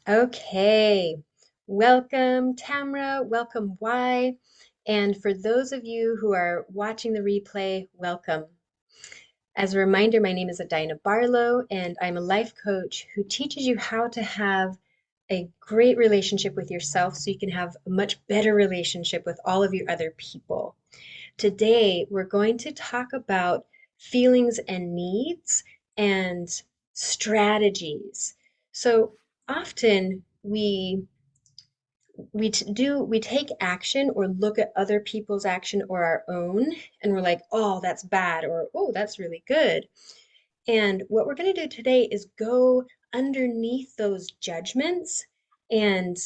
Okay. Welcome, Tamra. Welcome, Y. And for those of you who are watching the replay, welcome. As a reminder, my name is Adina Barlow, and I'm a life coach who teaches you how to have a great relationship with yourself so you can have a much better relationship with all of your other people. Today, we're going to talk about feelings and needs and strategies. So often we take action or look at other people's action or our own, and we're like, oh, that's bad, or oh, that's really good. And what we're going to do today is go underneath those judgments and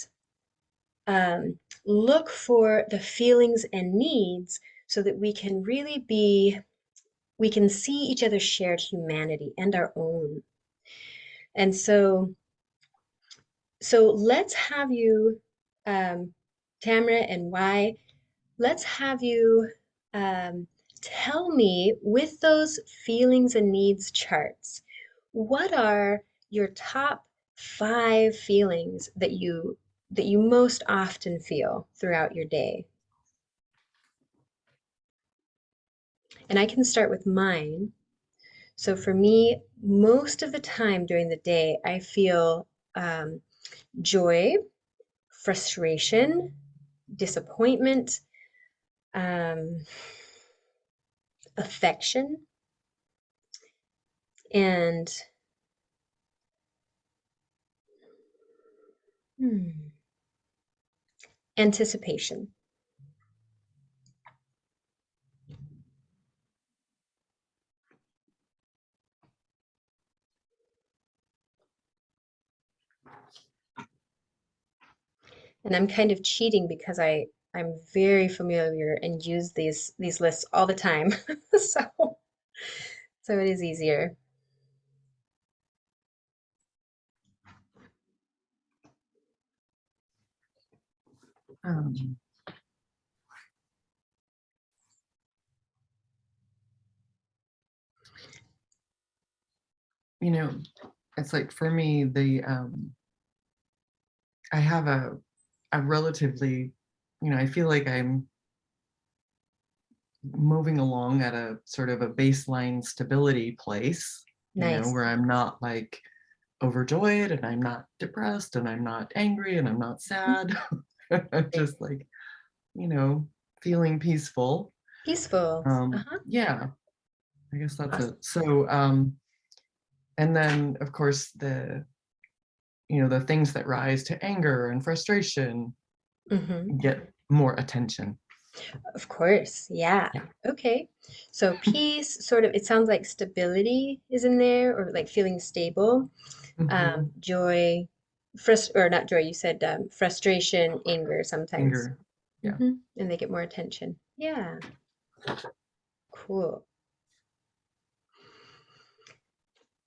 um, look for the feelings and needs so that we can see each other's shared humanity and our own. And so let's have you, um, Tamara and Y, let's have you um, tell me with those feelings and needs charts, what are your top 5 feelings that you most often feel throughout your day? And I can start with mine. So for me, most of the time during the day, I feel um, joy, frustration, disappointment, um, affection, and hmm, anticipation. And I'm kind of cheating because I'm very familiar and use these lists all the time. So so it is easier. Um, you know, it's like for me, I have a relatively, I feel like I'm moving along at a sort of a baseline stability place, Nice. where I'm not like overjoyed and I'm not depressed and I'm not angry and I'm not Mhm. sad. I'm Great. just like, you know, feeling peaceful. Peaceful. Uh-huh. Yeah, I guess that's Awesome. it. So, and then of course the things that rise to anger and frustration Hmm. get more attention. Of course. Yeah. Yeah. Okay. So peace, sort of, it sounds like stability is in there or like feeling stable. Hmm. Joy, or not joy, you said frustration, anger sometimes. Anger. Yeah. And they get more attention. Yeah. Cool.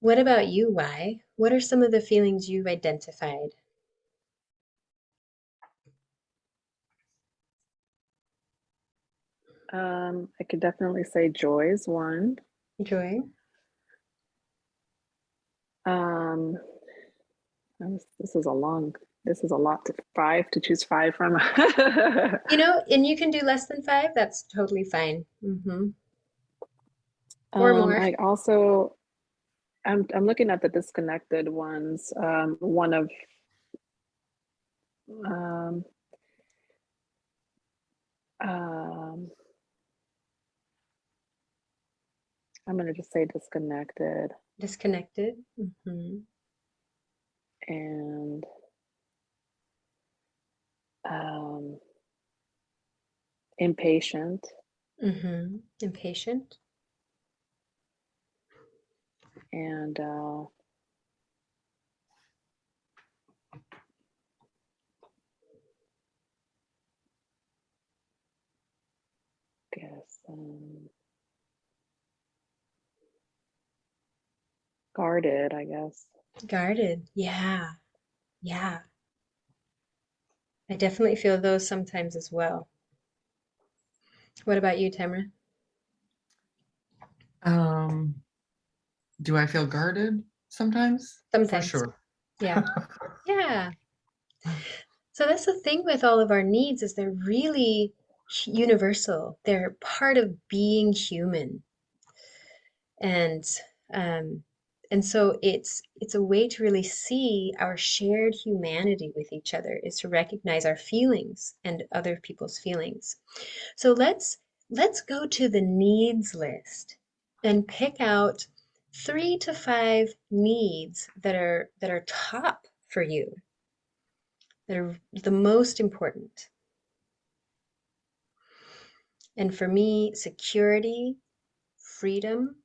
What about you, Why? What are some of the feelings you've identified? I could definitely say joy is one. Joy? Um, this is a long, this is a lot to five to choose five from. You know, and you can do less than 5. That's totally fine. Or more. I also, I'm looking at the disconnected ones. One of, um, um, I'm gonna just say disconnected Disconnected. and um, impatient Impatient. and guess guarded, I guess. Guarded. Yeah. Yeah. I definitely feel those sometimes as well. What about you, Tamara? Um, do I feel guarded sometimes? For Sometimes. sure. Yeah. Yeah. So that's the thing with all of our needs is they're really universal. They're part of being human. And um, and so it's a way to really see our shared humanity with each other is to recognize our feelings and other people's feelings. So let's go to the needs list and pick out 3 to 5 needs that are top for you, that are the most important. And for me, security, freedom,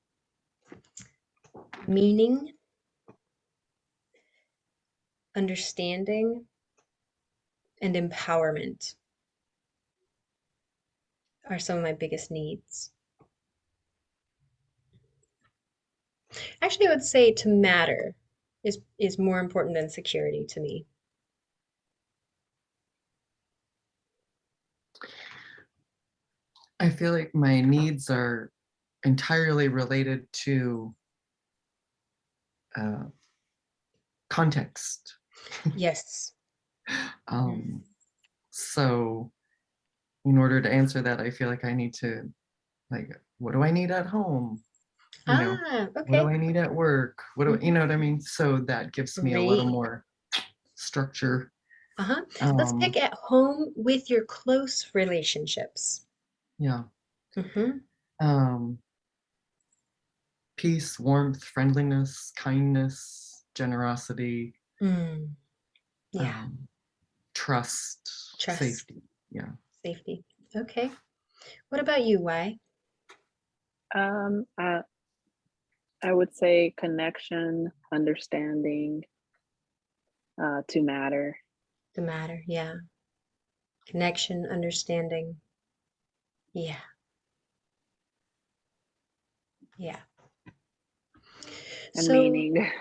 meaning, understanding, and empowerment are some of my biggest needs. Actually, I would say to matter is more important than security to me. I feel like my needs are entirely related to uh, context. Yes. Um, so in order to answer that, I feel like I need to, like, what do I need at home? You know, what do Okay. I need at work? What do you Mhm. know what I mean? So that gives me a little Great. more structure. Uh-huh. Let's Um, pick at home with your close relationships. yeah. Mm-hmm. Um, peace, warmth, friendliness, kindness, generosity, Mm, yeah. um, trust, Trust, safety. Yeah. safety. Okay. What about you? Why? Um, I, I would say connection, understanding, to matter. The matter. Yeah. Connection, understanding. Yeah. Yeah. And So, meaning.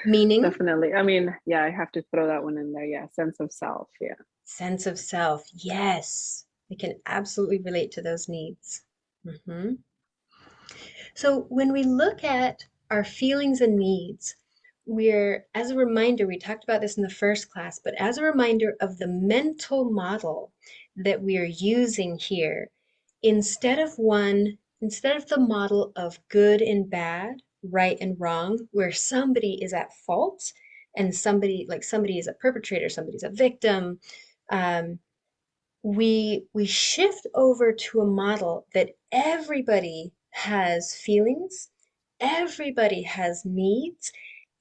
meaning, Definitely. I mean, yeah, I have to throw that one in there. Yeah, sense of self. Yeah. sense of self. Yes. I can absolutely relate to those needs. Hmm. So when we look at our feelings and needs, as a reminder, we talked about this in the first class, but as a reminder of the mental model that we are using here, instead of the model of good and bad, right and wrong, where somebody is at fault and somebody is a perpetrator, somebody's a victim, um, we shift over to a model that everybody has feelings, everybody has needs,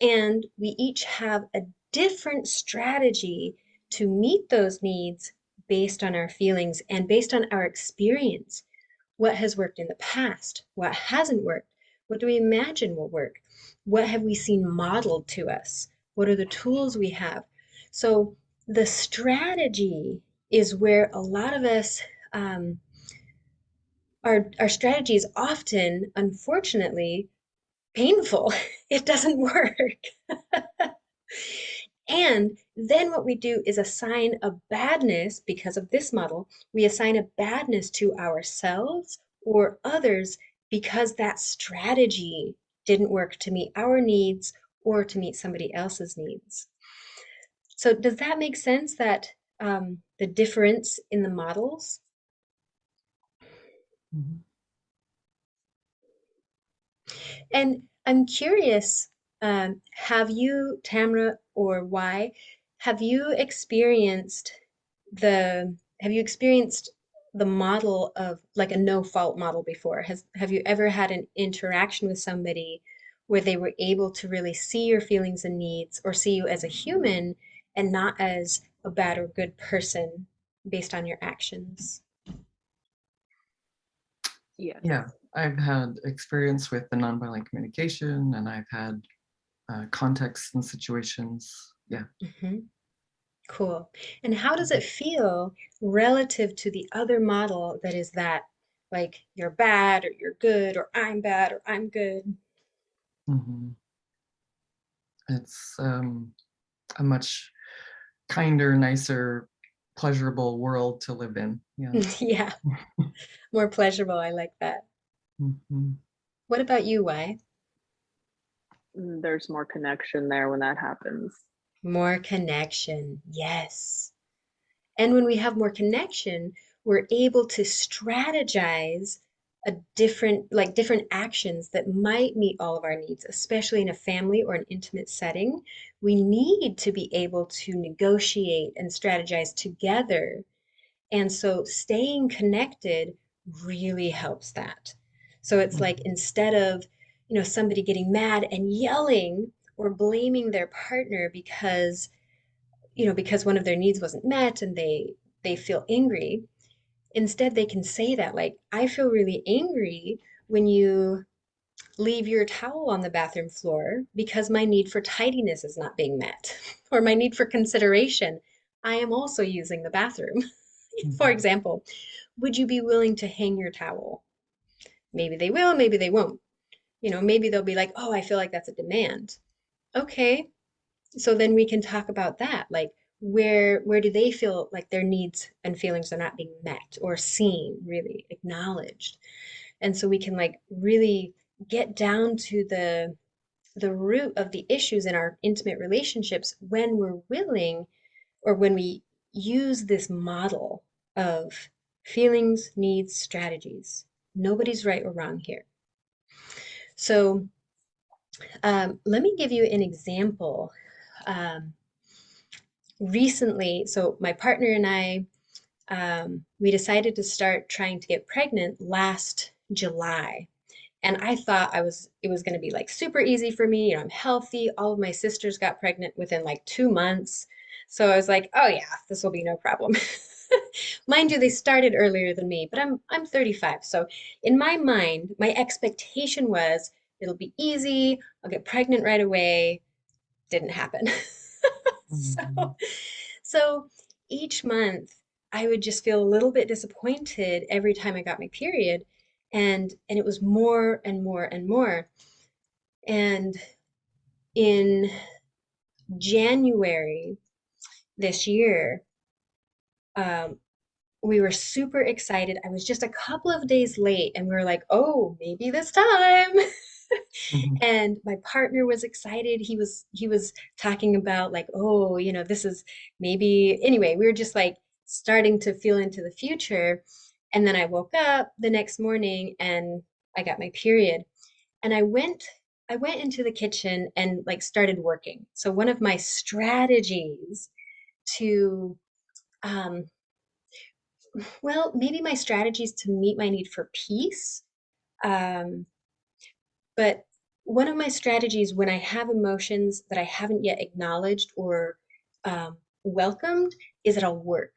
and we each have a different strategy to meet those needs based on our feelings and based on our experience. What has worked in the past? What hasn't worked? What do we imagine will work? What have we seen modeled to us? What are the tools we have? So the strategy is where a lot of us, our strategy is often, unfortunately, painful. It doesn't work. And then what we do is assign a badness because of this model. We assign a badness to ourselves or others because that strategy didn't work to meet our needs or to meet somebody else's needs. So, does that make sense that the difference in the models? Mhm. And I'm curious, have you, Tamra, or why, have you experienced have you experienced the model of like a no fault model before? Have you ever had an interaction with somebody where they were able to really see your feelings and needs or see you as a human and not as a bad or good person based on your actions? Yes. Yeah. I've had experience with the nonviolent communication, and I've had contexts and situations. Yeah. Hmm. Cool. And how does it feel relative to the other model that is that like you're bad or you're good or I'm bad or I'm good? Hmm. It's a much kinder, nicer, pleasurable world to live in. Yeah. Yeah, more pleasurable. I like that. Mhm. What about you, why? There's more connection there when that happens. More connection. Yes. And when we have more connection, we're able to strategize a different actions that might meet all of our needs, especially in a family or an intimate setting. We need to be able to negotiate and strategize together. And so staying connected really helps that. So it's like Mhm. instead of, somebody getting mad and yelling or blaming their partner because one of their needs wasn't met and they feel angry, instead they can say that like, I feel really angry when you leave your towel on the bathroom floor because my need for tidiness is not being met or my need for consideration. I am also using the bathroom. For Mhm. example, would you be willing to hang your towel? Maybe they will, maybe they won't. Maybe they'll be like, oh, I feel like that's a demand. Okay, so then we can talk about that. Like, where do they feel like their needs and feelings are not being met or seen, really acknowledged? And so we can like really get down to the root of the issues in our intimate relationships when we're willing or when we use this model of feelings, needs, strategies. Nobody's right or wrong here. So let me give you an example. Um, Recently, so my partner and I, we decided to start trying to get pregnant last July. And I thought it was going to be like super easy for me. I'm healthy. All of my sisters got pregnant within like 2 months. So I was like, oh yeah, this will be no problem. Mind you, they started earlier than me, but I'm 35. So in my mind, my expectation was it'll be easy. I'll get pregnant right away. Didn't happen. So, Mhm. so each month I would just feel a little bit disappointed every time I got my period. And it was more and more and more. And in January this year, um, we were super excited. I was just a couple of days late, and we were like, oh, maybe this time. Mhm. And my partner was excited. He was talking about like, oh, this is maybe anyway, we were just like starting to feel into the future. And then I woke up the next morning and I got my period. And I went into the kitchen and like started working. So one of my strategies to um well, maybe my strategies to meet my need for peace. Um, But one of my strategies when I have emotions that I haven't yet acknowledged or welcomed is that I'll work.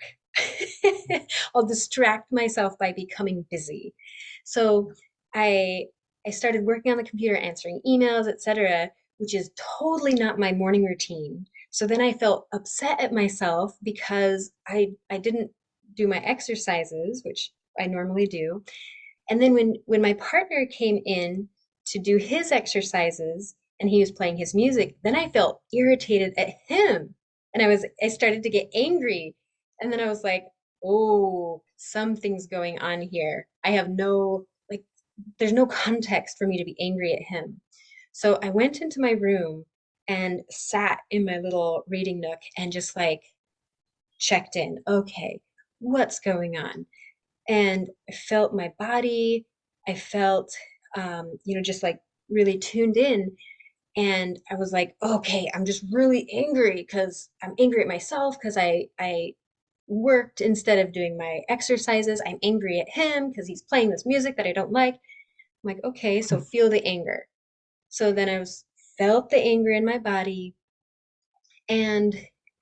I'll distract myself by becoming busy. So I I started working on the computer, answering emails, etc., which is totally not my morning routine. So then I felt upset at myself because I didn't do my exercises, which I normally do. And then when my partner came in to do his exercises and he was playing his music, then I felt irritated at him. And I started to get angry. And then I was like, "Oh, something's going on here. I have no like there's no context for me to be angry at him." So I went into my room and sat in my little reading nook and just like checked in. Okay, what's going on? And I felt my body. I felt, just like really tuned in. And I was like, okay, I'm just really angry because I'm angry at myself because I worked instead of doing my exercises. I'm angry at him because he's playing this music that I don't like. I'm like, okay, so feel the anger. So then felt the anger in my body, and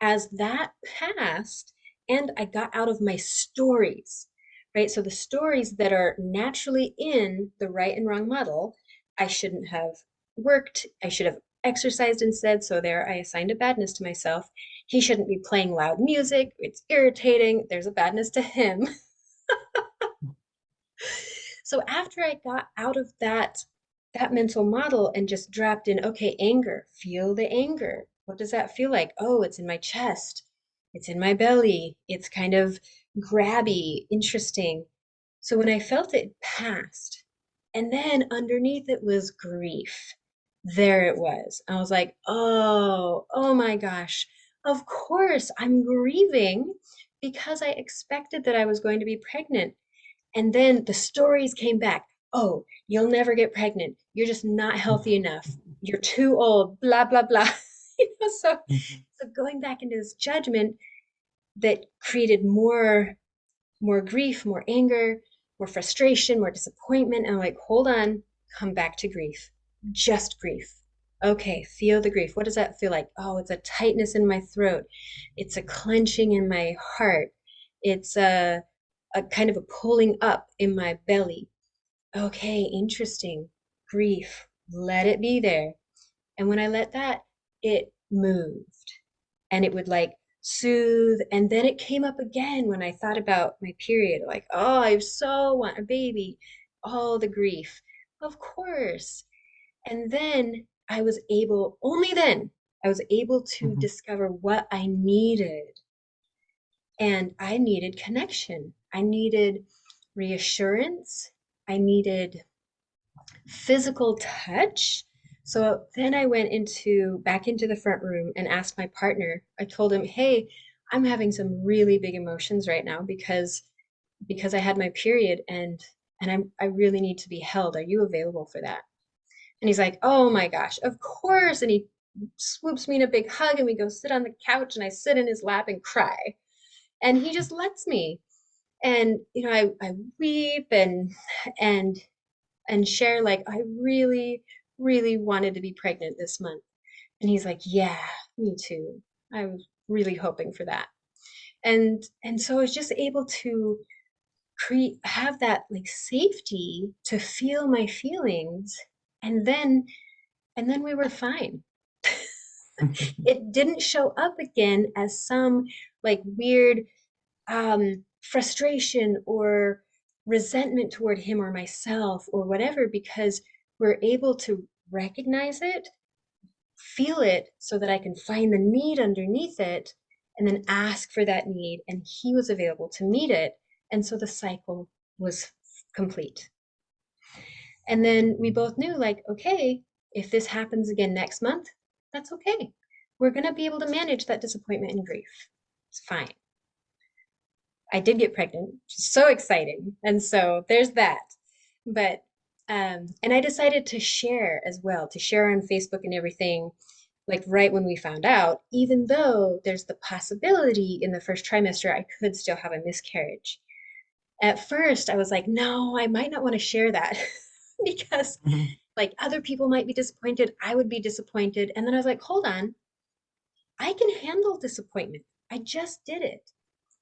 as that passed, and I got out of my stories, right? So the stories that are naturally in the right and wrong model, I shouldn't have worked, I should have exercised instead. So there I assigned a badness to myself. He shouldn't be playing loud music. It's irritating. There's a badness to him. So after I got out of that mental model and just dropped in, okay, anger, feel the anger. What does that feel like? Oh, it's in my chest. It's in my belly. It's kind of grabby, interesting. So when I felt it passed, and then underneath it was grief. there it was. I was like, oh my gosh. Of course, I'm grieving because I expected that I was going to be pregnant. And then the stories came back. Oh, you'll never get pregnant. You're just not healthy enough. You're too old, blah, blah, blah. So going back into this judgment that created more grief, more anger, more frustration, more disappointment. And I'm like, hold on, come back to grief. Just grief. Okay, feel the grief. What does that feel like? Oh, it's a tightness in my throat. It's a clenching in my heart. It's a kind of a pulling up in my belly. Okay, interesting. Grief. Let it be there. And when I let that, it moved and it would like soothe. And then it came up again when I thought about my period, like, oh, I so want a baby, all the grief, of course. And then only then, I was able to Mhm. discover what I needed. And I needed connection. I needed reassurance. I needed physical touch. So then I went back into the front room and asked my partner. I told him, "Hey, I'm having some really big emotions right now because I had my period and I really need to be held. Are you available for that?" And he's like, "Oh my gosh, of course." And he swoops me in a big hug and we go sit on the couch and I sit in his lap and cry. And he just lets me. And I weep and and share like I really, really wanted to be pregnant this month. And he's like, yeah, me too. I was really hoping for that. And so I was just able to create have that like safety to feel my feelings. And then we were fine. It didn't show up again as some like weird frustration or resentment toward him or myself or whatever, because we're able to recognize it, feel it so that I can find the need underneath it, and then ask for that need. And he was available to meet it. And so the cycle was complete. And then we both knew, like, okay, if this happens again next month, that's okay. We're going to be able to manage that disappointment and grief. It's fine. I did get pregnant, which is so exciting. And so there's that. But and I decided to share as well, to share on Facebook and everything, like right when we found out, even though there's the possibility in the first trimester I could still have a miscarriage. At first, I was like, no, I might not want to share that because Mhm. like other people might be disappointed, I would be disappointed. And then I was like, hold on, I can handle disappointment. I just did it.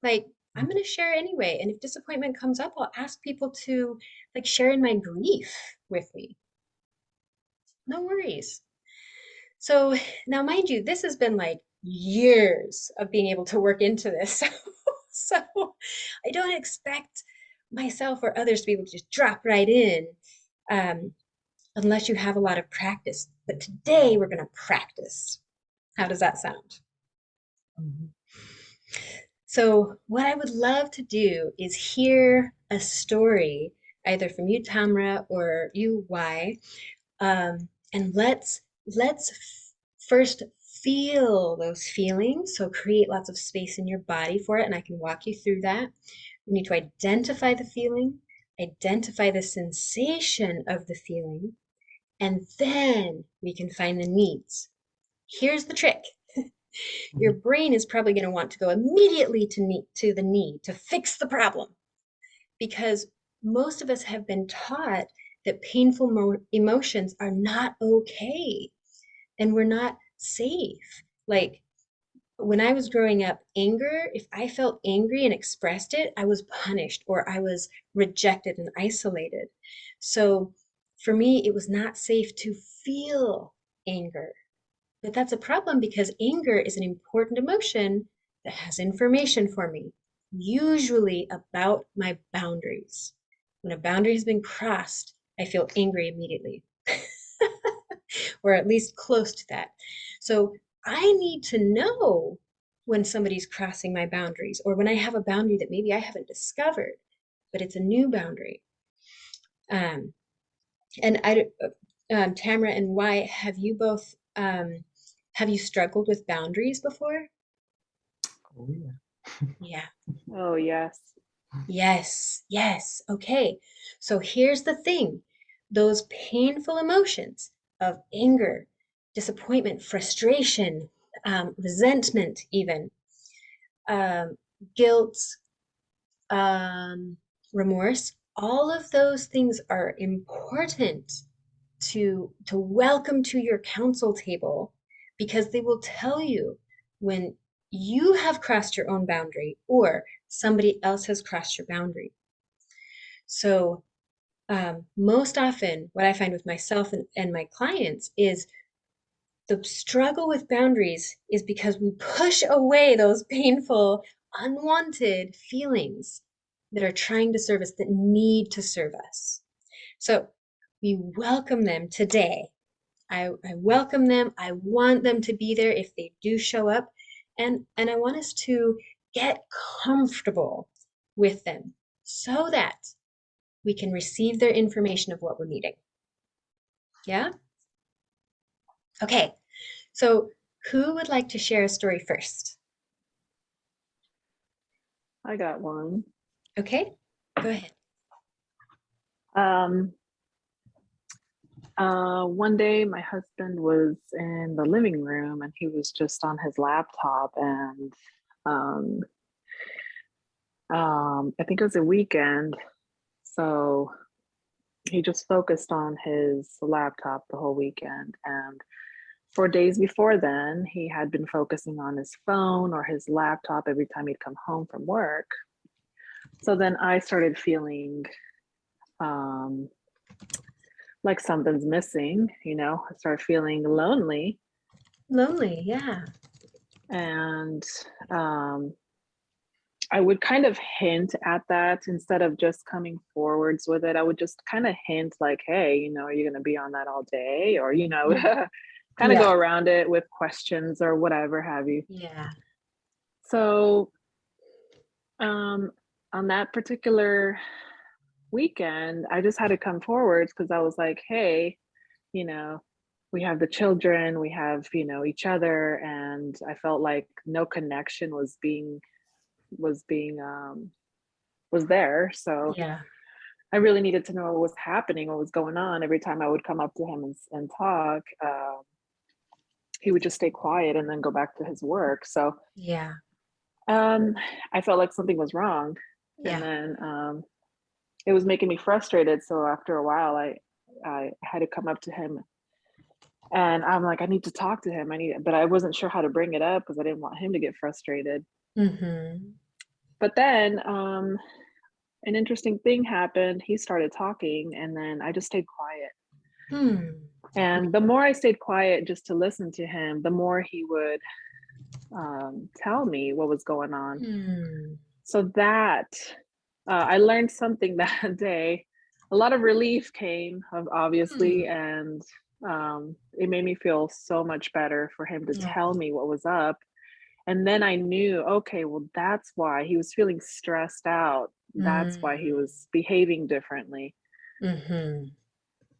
Like, I'm going to share anyway. And if disappointment comes up, I'll ask people to like share in my grief with me. No worries. So now, mind you, this has been like years of being able to work into this. So I don't expect myself or others to be able to just drop right in um, unless you have a lot of practice. But today we're going to practice. How does that sound? Mhm. So, what I would love to do is hear a story, either from you, Tamra, or you, Y, and first feel those feelings. So, create lots of space in your body for it, and I can walk you through that. We need to identify the feeling, identify the sensation of the feeling, and then we can find the needs. Here's the trick. Your Mhm. brain is probably going to want to go immediately to the need to fix the problem, because most of us have been taught that painful emotions are not okay and we're not safe. Like when I was growing up, anger, if I felt angry and expressed it, I was punished or I was rejected and isolated. So for me, it was not safe to feel anger. But that's a problem because anger is an important emotion that has information for me, usually about my boundaries. When a boundary has been crossed, I feel angry immediately, or at least close to that. So I need to know when somebody's crossing my boundaries, or when I have a boundary that maybe I haven't discovered, but it's a new boundary. Um, and Tamara and Wyatt, have you struggled with boundaries before? Oh yeah. Yeah. Oh, yes. Yes, yes. Okay. So here's the thing. Those painful emotions of anger, disappointment, frustration, resentment, even um, guilt, um, remorse, all of those things are important to welcome to your council table because they will tell you when you have crossed your own boundary or somebody else has crossed your boundary. So, most often, what I find with myself and my clients is the struggle with boundaries is because we push away those painful, unwanted feelings that are trying to serve us, that need to serve us. So, we welcome them today. I welcome them. I want them to be there if they do show up. And I want us to get comfortable with them so that we can receive their information of what we're needing. Yeah? Okay. So, who would like to share a story first? I got one. Okay, go ahead. Um, one day my husband was in the living room and he was just on his laptop and um, I think it was a weekend. So he just focused on his laptop the whole weekend. And 4 days before then, he had been focusing on his phone or his laptop every time he'd come home from work. So then I started feeling um, like something's missing, I started feeling lonely. Lonely, yeah. And um, I would kind of hint at that instead of just coming forwards with it. I would just kind of hint like, hey, are you going to be on that all day? Or, Mm. kind of Yeah, go around it with questions or whatever have you. yeah. So um, on that particular weekend, I just had to come forwards because I was like, hey, you know, we have the children, we have, each other. And I felt like no connection was being was there. So Yeah. I really needed to know what was happening, what was going on. Every time I would come up to him and talk, he would just stay quiet and then go back to his work. So Yeah. um, I felt like something was wrong. And Yeah. then it was making me frustrated. So after a while, I had to come up to him and I'm like, I need to talk to him. But I wasn't sure how to bring it up because I didn't want him to get frustrated. Mm-hmm. But then an interesting thing happened. He started talking, and then I just stayed quiet. Hmm. And the more I stayed quiet just to listen to him, the more he would tell me what was going on. Hmm. So that I learned something that day. A lot of relief came, Hmm. obviously, and it made me feel so much better for him to tell Oh. me what was up. And then I knew, okay, well, that's why he was feeling stressed out. That's why he Mm. was behaving differently. Mm-hmm.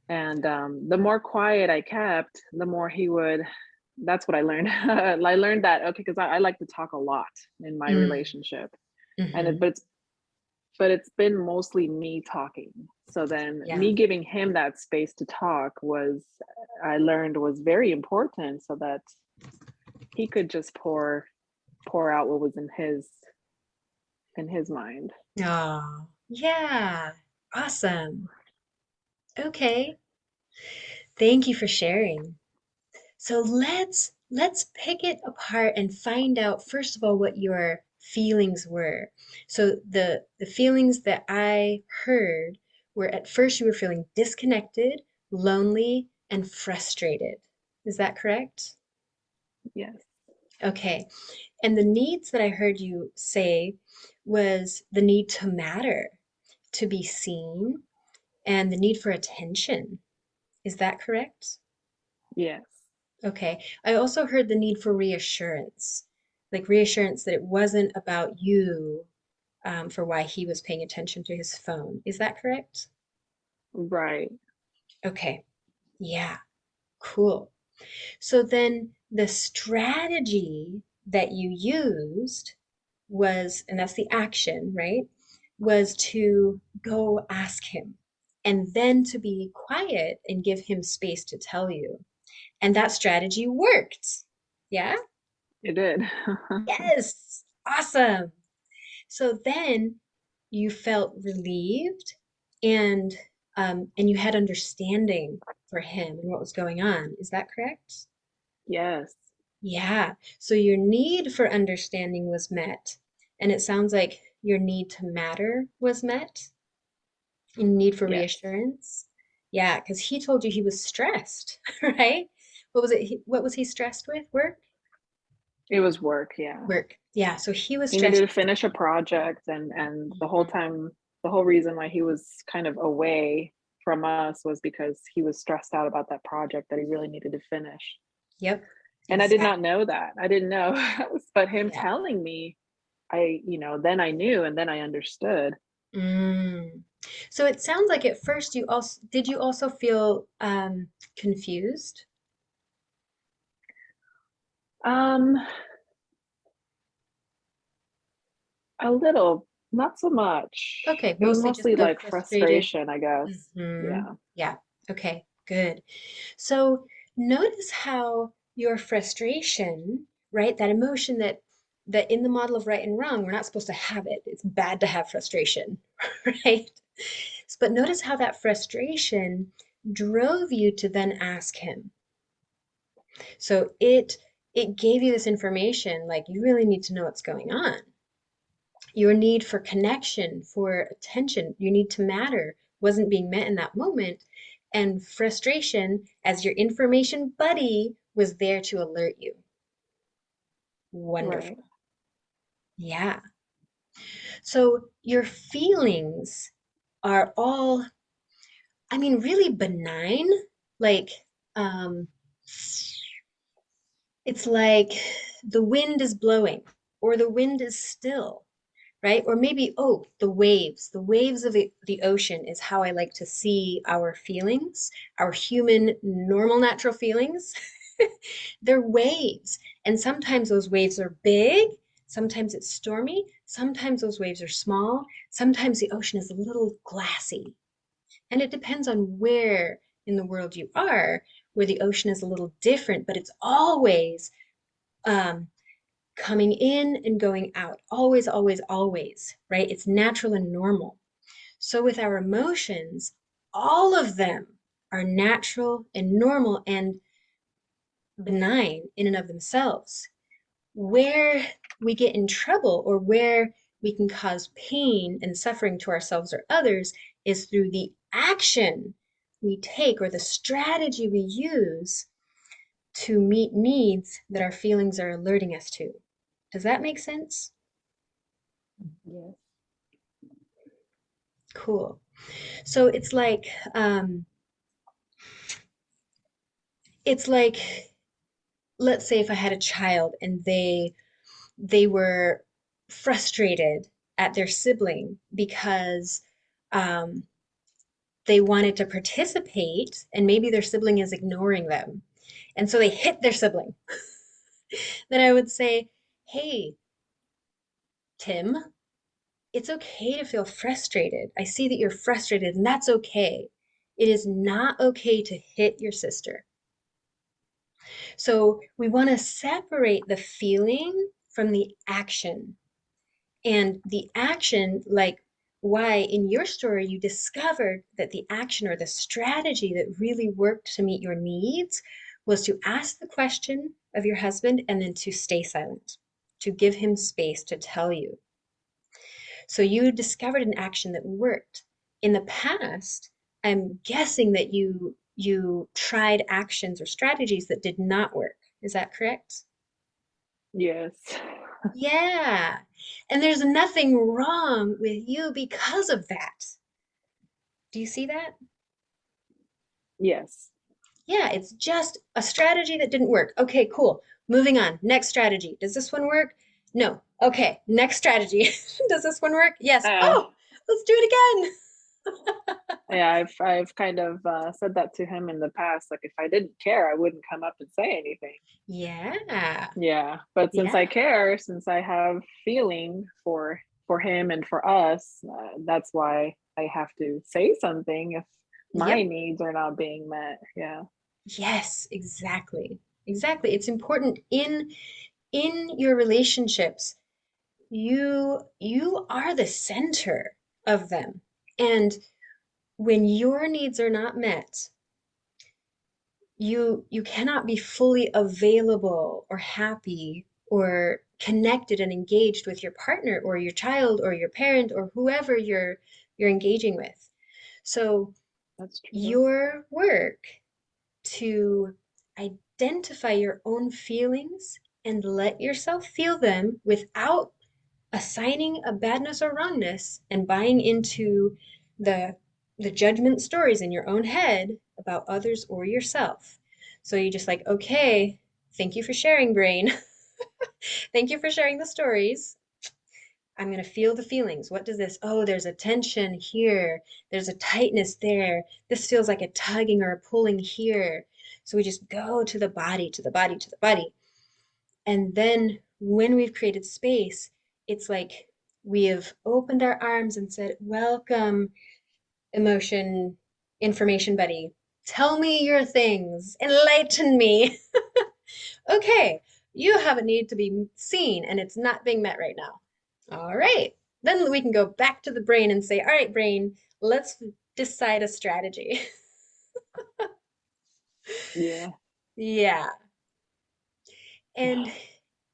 And the more quiet I kept, the more he would. That's what I learned. I learned that, okay, because I like to talk a lot in my Mm. relationship, and Mm-hmm. but it's been mostly me talking. So then Yeah. me giving him that space to talk I learned was very important, so that he could just pour out what was in his mind. Oh, yeah. Awesome. Okay. Thank you for sharing. So let's pick it apart and find out first of all what your feelings were. So the feelings that I heard were at first you were feeling disconnected, lonely, and frustrated. Is that correct? Yes. Okay. And the needs that I heard you say was the need to matter, to be seen, and the need for attention. Is that correct? Yes. Okay. I also heard the need for reassurance, like reassurance that it wasn't about you for why he was paying attention to his phone. Is that correct? Right. Okay. Yeah, cool. So then the strategy that you used was, and that's the action, right? Was to go ask him and then to be quiet and give him space to tell you. And that strategy worked. Yeah? It did. Yes. Awesome. So then you felt relieved and and you had understanding for him and what was going on. Is that correct? Yes. Yeah. So your need for understanding was met. And it sounds like your need to matter was met. Your need for Yes. reassurance. Yeah, because he told you he was stressed, right? What was it? What was he stressed with? Work? It was work, yeah. Work. Yeah. So he was He needed stressed. to finish a project, and the whole Mhm. time, the whole reason why he was kind of away from us was because he was stressed out about that project that he really needed to finish. Yep. And I did not Exactly. know that. I didn't know. But him Yeah. telling me, then I knew and then I understood. Mm. So it sounds like at first you also feel confused? Um, a little, not so much. Okay, It was mostly just mostly the like frustrated. frustration, I guess. Hmm. Yeah. Yeah. Okay, good. So notice how your frustration, right? That emotion that in the model of right and wrong, we're not supposed to have it. It's bad to have frustration, right? But notice how that frustration drove you to then ask him. So it gave you this information like you really need to know what's going on. Your need for connection, for attention, your need to matter wasn't being met in that moment. And frustration, as your information buddy, was there to alert you. Right. Wonderful. Yeah. So your feelings are all, I mean, really benign. Like, um, it's like the wind is blowing or the wind is still, right? Or maybe, oh, the waves of the ocean is how I like to see our feelings, our human, normal, natural feelings. They're waves. And sometimes those waves are big, sometimes it's stormy, sometimes those waves are small, sometimes the ocean is a little glassy. And it depends on where in the world you are, where the ocean is a little different, but it's always um, coming in and going out. Always, always, always, right? It's natural and normal. So with our emotions, all of them are natural and normal and benign in and of themselves. Where we get in trouble or where we can cause pain and suffering to ourselves or others is through the action we take or the strategy we use to meet needs that our feelings are alerting us to. Does that make sense? Yes. Cool. So it's like let's say if I had a child and they were frustrated at their sibling because um, they wanted to participate and maybe their sibling is ignoring them. And so they hit their sibling. Then I would say, hey, Tim, it's okay to feel frustrated. I see that you're frustrated, and that's okay. It is not okay to hit your sister. So we want to separate the feeling from the action. And the action, like why in your story you discovered that the action or the strategy that really worked to meet your needs was to ask the question of your husband and then to stay silent, to give him space to tell you. So you discovered an action that worked. In the past, I'm guessing that you tried actions or strategies that did not work. Is that correct? Yes. Yeah. And there's nothing wrong with you because of that. Do you see that? Yes. Yeah, it's just a strategy that didn't work. Okay, cool. Moving on. Next strategy. Does this one work? No. Okay, next strategy. Does this one work? Yes. Uh, Oh, let's do it again. Yeah, I've kind of said that to him in the past. Like if I didn't care, I wouldn't come up and say anything. Yeah. Yeah, but since Yeah. I care, since I have feeling for him and for us, that's why I have to say something if my Yep. needs are not being met. Yeah, Yes, exactly. Exactly. It's important in your relationships. You are the center of them. And when your needs are not met, you cannot be fully available or happy or connected and engaged with your partner or your child or your parent or whoever you're engaging with. So that's true. your work to identify your own feelings and let yourself feel them without assigning a badness or wrongness and buying into the the judgment stories in your own head about others or yourself. So you just like, okay, thank you for sharing, brain. Thank you for sharing the stories. I'm going to feel the feelings. What does this? Oh, there's a tension here. There's a tightness there. This feels like a tugging or a pulling here. So we just go to the body, to the body, to the body. And then when we've created space, it's like we have opened our arms and said, welcome, emotion, information buddy. Tell me your things, enlighten me. Okay, you have a need to be seen and it's not being met right now. All right, then we can go back to the brain and say, all right, brain, let's decide a strategy. Yeah. Yeah. And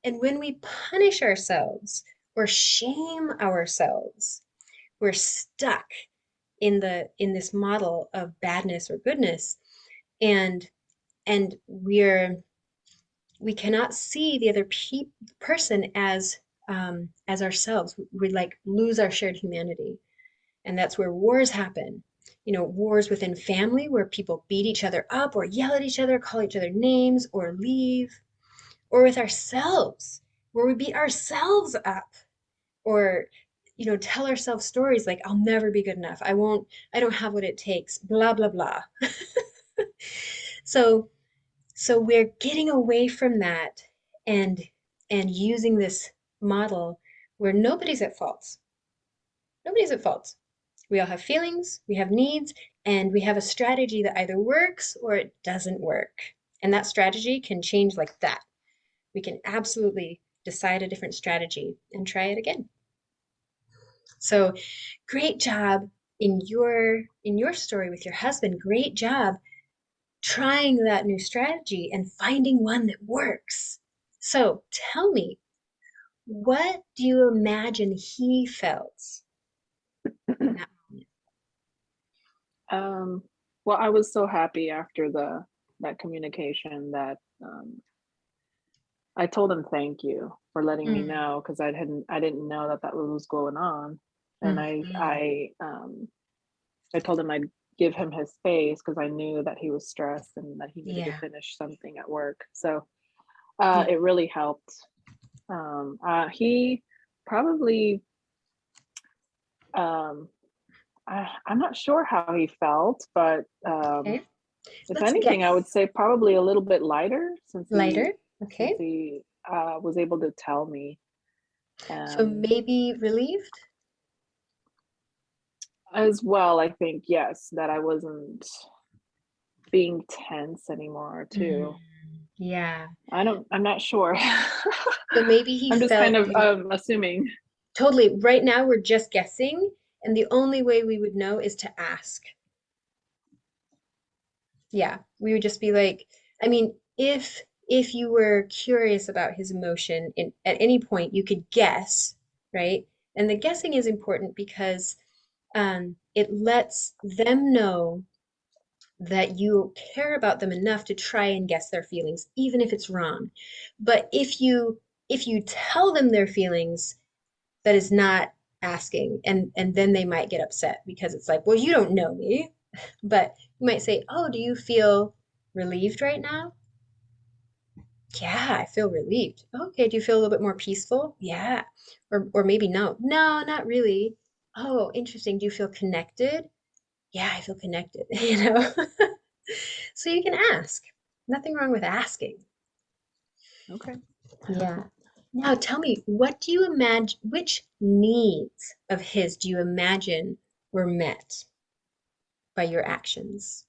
and when we punish ourselves or shame ourselves, we're stuck in this model of badness or goodness, and we cannot see the other person as ourselves. We like lose our shared humanity, and that's where wars happen. You know, wars within family where people beat each other up or yell at each other, call each other names, or leave, or with ourselves where we beat ourselves up or tell ourselves stories like I'll never be good enough, I don't have what it takes, blah blah blah. so so we're getting away from that and using this model where nobody's at fault. We all have feelings, we have needs, and we have a strategy that either works or it doesn't work, and that strategy can change like that. We can absolutely decide a different strategy and try it again. So great job in your story with your husband. Great job trying that new strategy and finding one that works. So tell me, what do you imagine he felt in that moment? Um, well, I was so happy after the that communication that I told him thank you for letting me Mm, know because I didn't know that that was going on, and mhm. I told him I'd give him his space because I knew that he was stressed and that he needed to Yeah, finish something at work. So yeah. it really helped. He probably um, I'm not sure how he felt, but Okay. if Let's anything, I would guess. say probably a little bit lighter Lighter. since Okay. he was able to tell me. So Um, maybe relieved? as well, I think yes, that I wasn't being tense anymore Mm, too. yeah. I'm not sure. So maybe he I'm just kind felt of you assuming. totally. Right now, we're just guessing, and the only way we would know is to ask. Yeah, we would just be like, I mean, if you were curious about his emotion at any point, you could guess, right? And the guessing is important because it lets them know that you care about them enough to try and guess their feelings, even if it's wrong. But if you tell them their feelings, that is not asking, and then they might get upset because it's like, well, you don't know me. But you might say, oh, do you feel relieved right now? Yeah, I feel relieved. Okay, do you feel a little bit more peaceful? Yeah. Or maybe no. No, not really. Oh, interesting. Do you feel connected? Yeah, I feel connected, you know? So you can ask. Nothing wrong with asking. Okay. Yeah. Now tell me, what do you imagine, which needs of his do you imagine were met by your actions?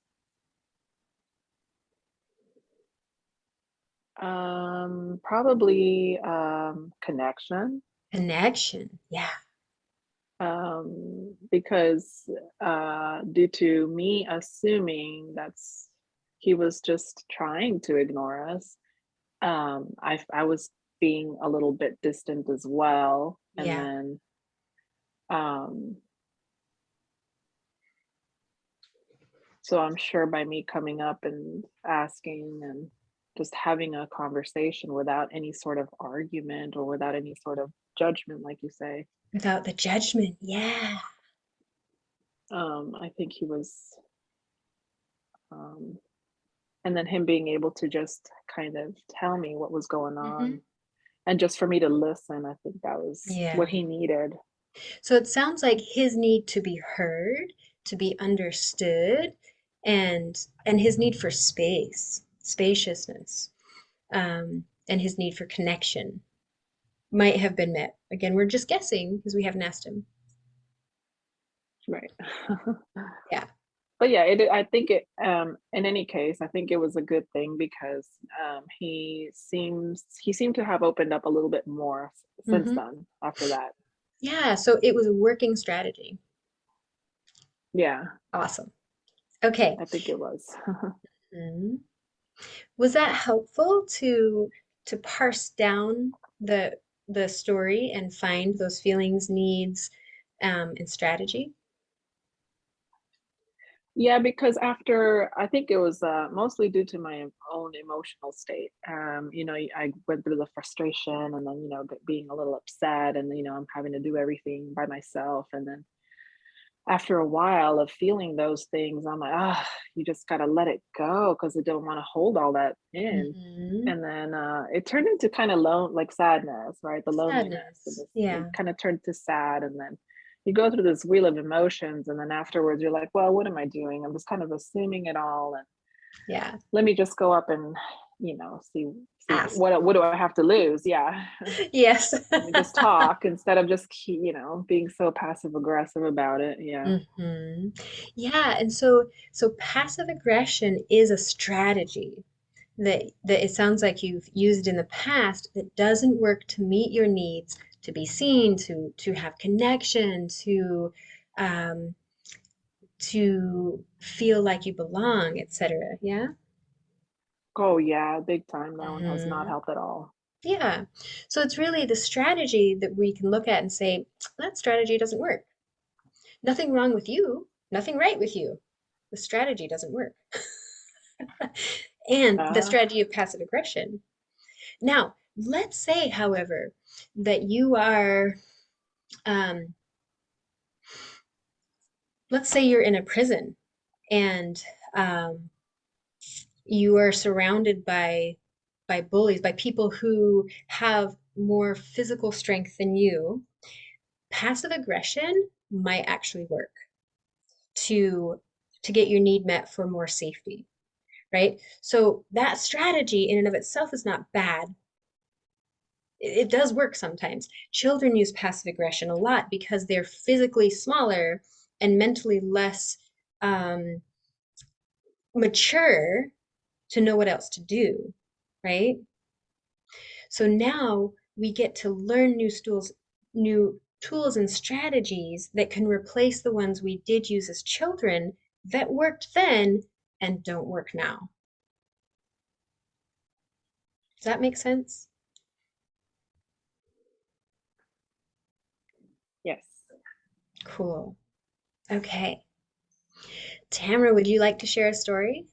Probably connection. Connection. Yeah. Because due to me assuming that's he was just trying to ignore us, I was being a little bit distant as well, and Yeah. then um, so I'm sure by me coming up and asking and just having a conversation without any sort of argument or without any sort of judgment, like you say, Without the judgment. Yeah. I think he was um, and then him being able to just kind of tell me what was going Hmm. on and just for me to listen, I think that was what Yeah. he needed. So it sounds like his need to be heard, to be understood, and his need for space, spaciousness, and his need for connection might have been met. Again, we're just guessing because we haven't asked him. Right. Yeah. But yeah, I think it in any case, I think it was a good thing because he seemed to have opened up a little bit more since Hmm. then after that. Yeah. So it was a working strategy. Yeah, Awesome. Okay. I think it was. Mhm. Was that helpful to parse down the story and find those feelings, needs, and strategy? Yeah, because after I think it was mostly due to my own emotional state. I went through the frustration and then, being a little upset and, I'm having to do everything by myself. And then after a while of feeling those things, I'm like, you just got to let it go because I don't want to hold all that in. Hmm. And then it turned into kind of like sadness, right? The loneliness and Sadness. this, it Yeah. kind of turned to sad. And then you go through this wheel of emotions. And then afterwards, you're like, well, what am I doing? I'm just kind of assuming it all. And Yeah. let me just go up and, see Ask. what do I have to lose? Yeah. Yes. Let me just talk instead of just, being so passive aggressive about it. Yeah. Hmm. Yeah, and so passive aggression is a strategy that it sounds like you've used in the past that doesn't work to meet your needs, to be seen, to have connection, um, to feel like you belong, etc. Yeah. Oh yeah, big time. That one has not Hmm. helped at all. Yeah. So it's really the strategy that we can look at and say, that strategy doesn't work. Nothing wrong with you, nothing right with you. The strategy doesn't work. And the Uh, strategy of passive aggression. Now, let's say, however, that you are, um, let's say you're in a prison and um, you are surrounded by bullies, by people who have more physical strength than you. Passive aggression might actually work to to get your need met for more safety, right? So that strategy in and of itself is not bad. It does work sometimes. Children use passive aggression a lot because they're physically smaller and mentally less um, mature to know what else to do, right? So now we get to learn new tools and strategies that can replace the ones we did use as children that worked then and don't work now. Does that make sense? yes. Cool. Okay. Tamara, would you like to share a story?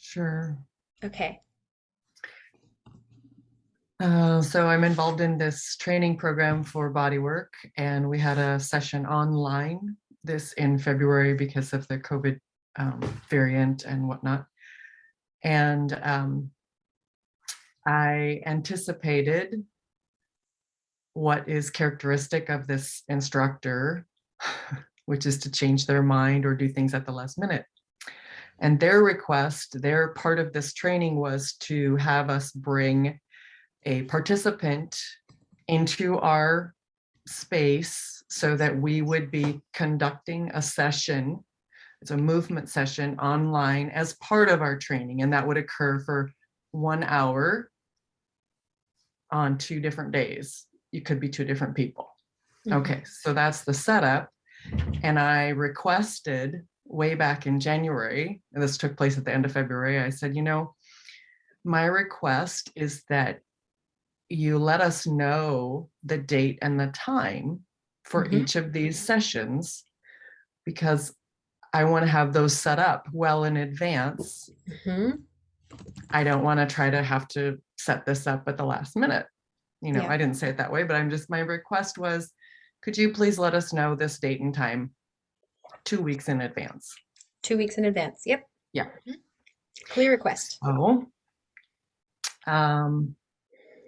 Sure. Okay. So I'm involved in this training program for body work, and we had a session online this in February because of the COVID variant and whatnot. And I anticipated what is characteristic of this instructor which is to change their mind or do things at the last minute. And their request, their part of this training was to have us bring a participant into our space so that we would be conducting a session. It's a movement session online as part of our training, and that would occur for 1 hour on 2 different days. You could be 2 different people. Okay, so that's the setup. And I requested way back in January, and this took place at the end of February, I said, my request is that you let us know the date and the time for each of these sessions, because I want to have those set up well in advance. I don't want to try to have to set this up at the last minute. I didn't say it that way, but my request was, could you please let us know this date and time 2 weeks in advance? 2 weeks in advance. Yep. Yeah. Clear request. So,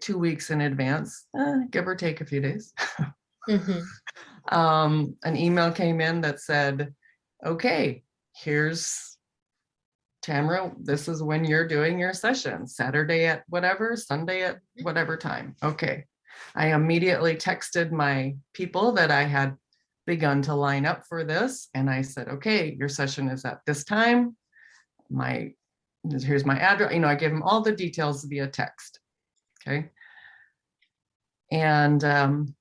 2 weeks in advance, give or take a few days. An email came in that said, okay, here's Tamara, this is when you're doing your session, Saturday at whatever, Sunday at whatever time. Okay. I immediately texted my people that I had begun to line up for this. And I said, okay, your session is at this time. Here's my address. I gave them all the details via text. Okay. And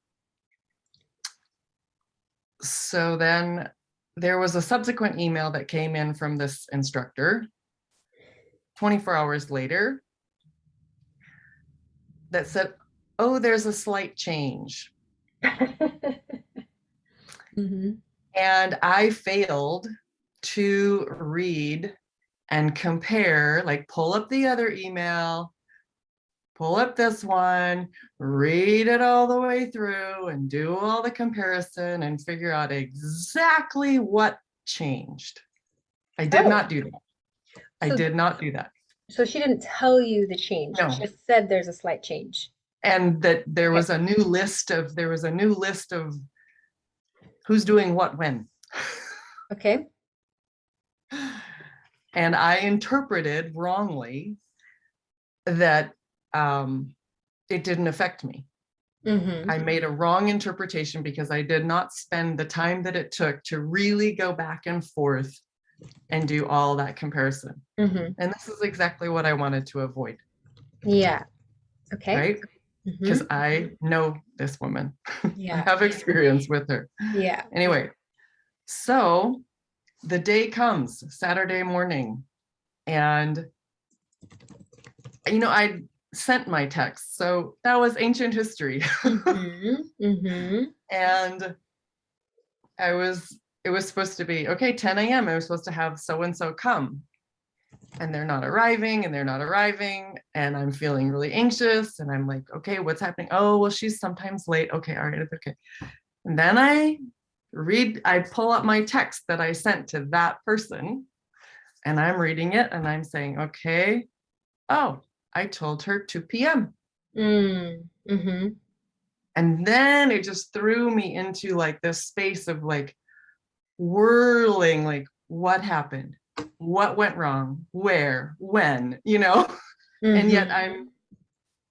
so then there was a subsequent email that came in from this instructor 24 hours later that said, oh, there's a slight change. And I failed to read and compare, like pull up the other email, pull up this one, read it all the way through and do all the comparison and figure out exactly what changed. I did not do that. I did not do that. So she didn't tell you the change. No. She just said there's a slight change. And that there was a new list of who's doing what when. Okay. And I interpreted wrongly that it didn't affect me. I made a wrong interpretation because I did not spend the time that it took to really go back and forth and do all that comparison. And this is exactly what I wanted to avoid. Yeah. Okay. Right? Because I know this woman. Yeah. I have experience with her. Yeah. Anyway, so the day comes, Saturday morning, and I sent my text. So that was ancient history. And it was supposed to be, okay, 10 a.m. I was supposed to have so-and-so come. And they're not arriving. And I'm feeling really anxious. And I'm like, okay, what's happening? Oh, well, she's sometimes late. Okay, all right, okay. And then I pull up my text that I sent to that person. And I'm reading it and I'm saying, okay, oh, I told her 2 p.m. And then it just threw me into like this space of like whirling, like what happened? What went wrong? Where? When? And yet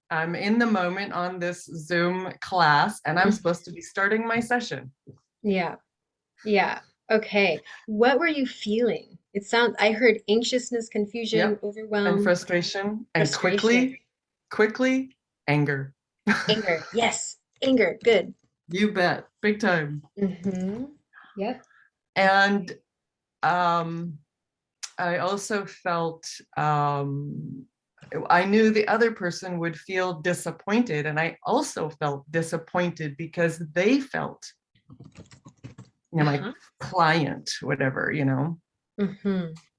I'm in the moment on this Zoom class and I'm supposed to be starting my session. Yeah. Yeah. Okay. What were you feeling? I heard anxiousness, confusion, overwhelm, and frustration, and quickly, anger. Anger. Yes. Anger. Good. You bet. Big time. Yep. And I also felt, I knew the other person would feel disappointed. And I also felt disappointed because they felt, my client, whatever,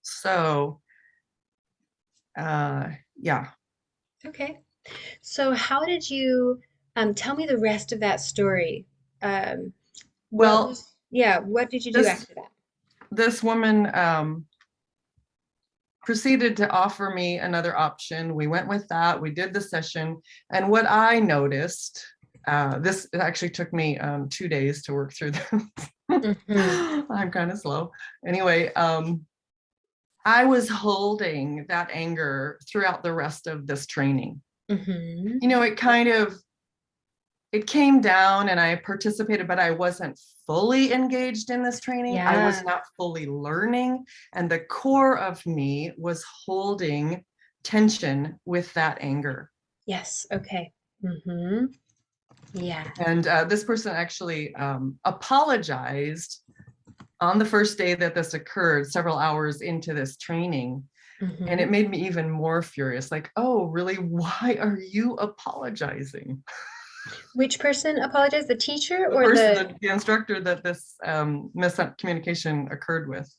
So, yeah. Okay. So how did you, tell me the rest of that story? Well, what did you do after that? This woman proceeded to offer me another option. We went with that. We did the session. And what I noticed, this actually took me 2 days to work through this. Mm-hmm. I'm kind of slow. Anyway, I was holding that anger throughout the rest of this training. Mm-hmm. It came down and I participated, but I wasn't fully engaged in this training. I was Yeah. not fully learning. And the core of me was holding tension with that anger. Yes. Okay. Mm-hmm. Yeah. And this person actually apologized on the first day that this occurred, several hours into this training. And Mm-hmm. it made me even more furious, like, oh, really? Why are you apologizing? Which person apologized? The teacher The or person, the? the instructor that this miscommunication occurred with.